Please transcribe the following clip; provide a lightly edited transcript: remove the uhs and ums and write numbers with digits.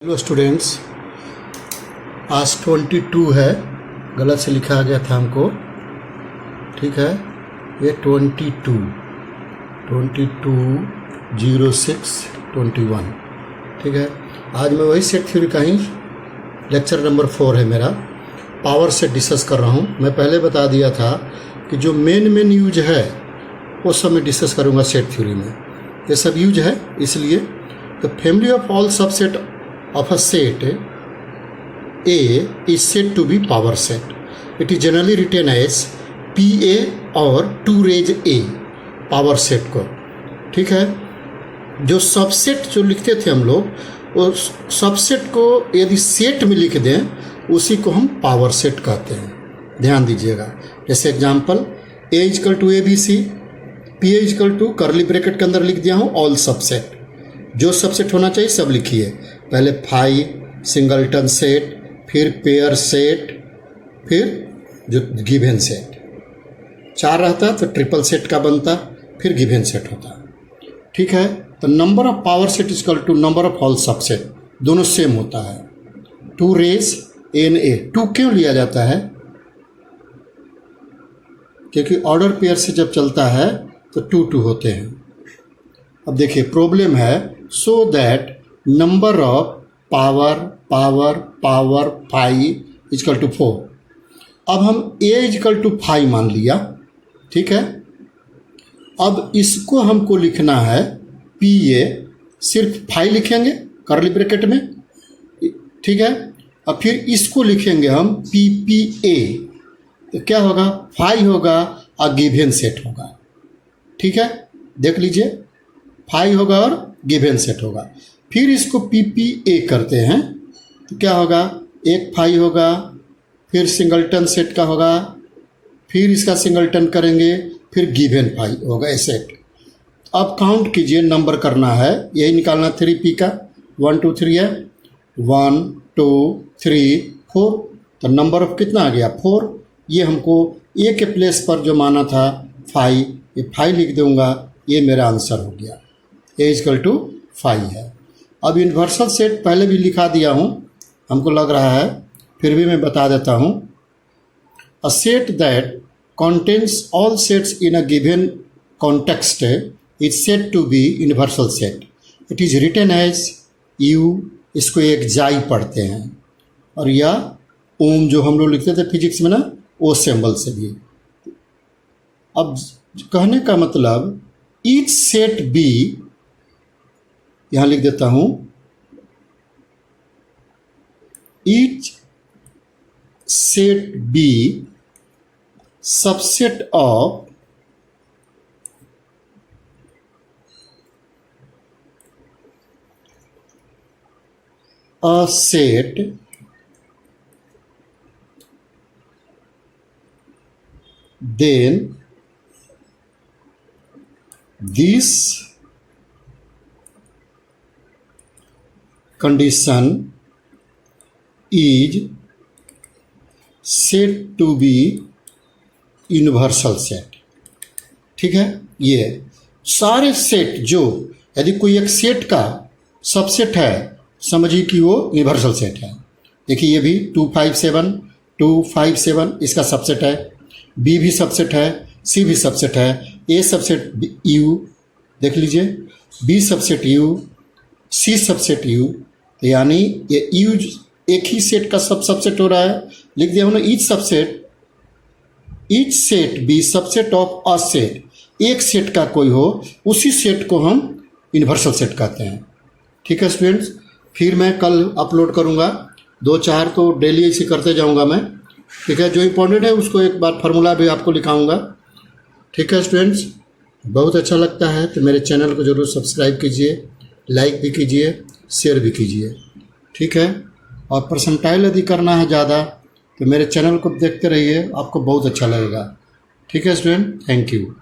Hello students, आज 22 है, गलत से लिखा गया था हमको। ठीक है, ये 22/06/21। ठीक है, आज मैं वही सेट थ्योरी का ही लेक्चर नंबर 4 है मेरा, पावर से डिस्कस कर रहा हूँ। मैं पहले बता दिया था कि जो मेन यूज है वो सब मैं डिस्कस करूँगा सेट थ्योरी में। ये सब यूज है, इसलिए the family of all subset of a set A is said to be power set. It is generally written as PA और 2 raise A पावर सेट को। ठीक है, जो सबसेट जो लिखते थे हम लोग, वो सबसेट को यदि सेट में लिख दें उसी को हम पावर सेट कहते हैं। ध्यान दीजिएगा, जैसे example A = ABC, PA = curly bracket के अंदर लिख दिया हूँ ऑल सबसेट। जो सबसेट होना चाहिए सब लिखिए, पहले फाई, सिंगलटन सेट, फिर पेयर सेट, फिर जो गिवन सेट। 4 रहता तो ट्रिपल सेट का बनता, फिर गिवन सेट होता। ठीक है, तो number of power set = number of all subset, दोनों सेम होता है। 2 raise NA। 2 क्यों लिया जाता है? क्योंकि ऑर्डर पेयर से जब चलता है तो 2 होते हैं। अब देखिए प्रॉब्लम है, so that number of power phi = 4। अब हम A = 5 मान लिया। ठीक है, अब इसको हमको लिखना है PA, सिर्फ 5 लिखेंगे कर्ली ब्रैकेट में। ठीक है, अब फिर इसको लिखेंगे हम PPA, तो क्या होगा? 5 होगा और गिवन सेट होगा। ठीक है, देख लीजिए 5 होगा और गिवन सेट होगा। फिर इसको PPA करते हैं तो क्या होगा? एक 5 होगा, फिर सिंगलटन सेट का होगा, फिर इसका सिंगलटन करेंगे, फिर गिवन 5 होगा सेट। अब काउंट कीजिए, नंबर करना है, यही निकालना 3P का। 1 2 3 है, 1 2 3 4। तो नंबर ऑफ कितना आ गया? 4। ये हमको A के प्लेस पर जो माना था 5, ये 5 लिख दूंगा, ये मेरा आंसर हो गया। A = 5 है। अब यूनिवर्सल सेट पहले भी लिखा दिया हूँ, हमको लग रहा है, फिर भी मैं बता देता हूँ। A set that contains all sets in a given context is said to be universal set. It is written as U, इसको एक जाई पढ़ते हैं, और या ओम जो हम लोग लिखते थे फिजिक्स में ना, वो सिंबल से भी। अब कहने का मतलब ईच सेट बी, यहां लिख देता हूं, each set be subset of a set then this condition is said to be universal set। ठीक है, ये सारे सेट जो, यदि कोई एक सेट का सबसेट है, समझिए कि वो यूनिवर्सल सेट है। देखिए ये भी 2 5 7 2 5 7 इसका सबसेट है, B भी सबसेट है, C भी सबसेट है, A सबसेट U, देख लीजिए, B subset U, C subset U, यानी ये U एक ही सेट का सबसेट हो रहा है। लिख दिया हमने each set be subset of a set. एक सेट का कोई हो, उसी सेट को हम यूनिवर्सल सेट कहते हैं। ठीक है स्टूडेंट्स, फिर मैं कल अपलोड करूँगा, 2-4 तो डेली ऐसे करते जाऊँगा मैं। ठीक है, जो इम्पोर्टेंट है उसको एक बार फार्मूला भी आपको लिखाऊँगा। ठीक है स्टूडेंट्स, बहुत अच्छा लगता है तो मेरे चैनल को ज़रूर सब्सक्राइब कीजिए, लाइक भी कीजिए, शेयर भी कीजिए। ठीक है, और परसेंटाइल यदि करना है ज़्यादा तो मेरे चैनल को देखते रहिए, आपको बहुत अच्छा लगेगा। ठीक है स्टूडेंट, थैंक यू।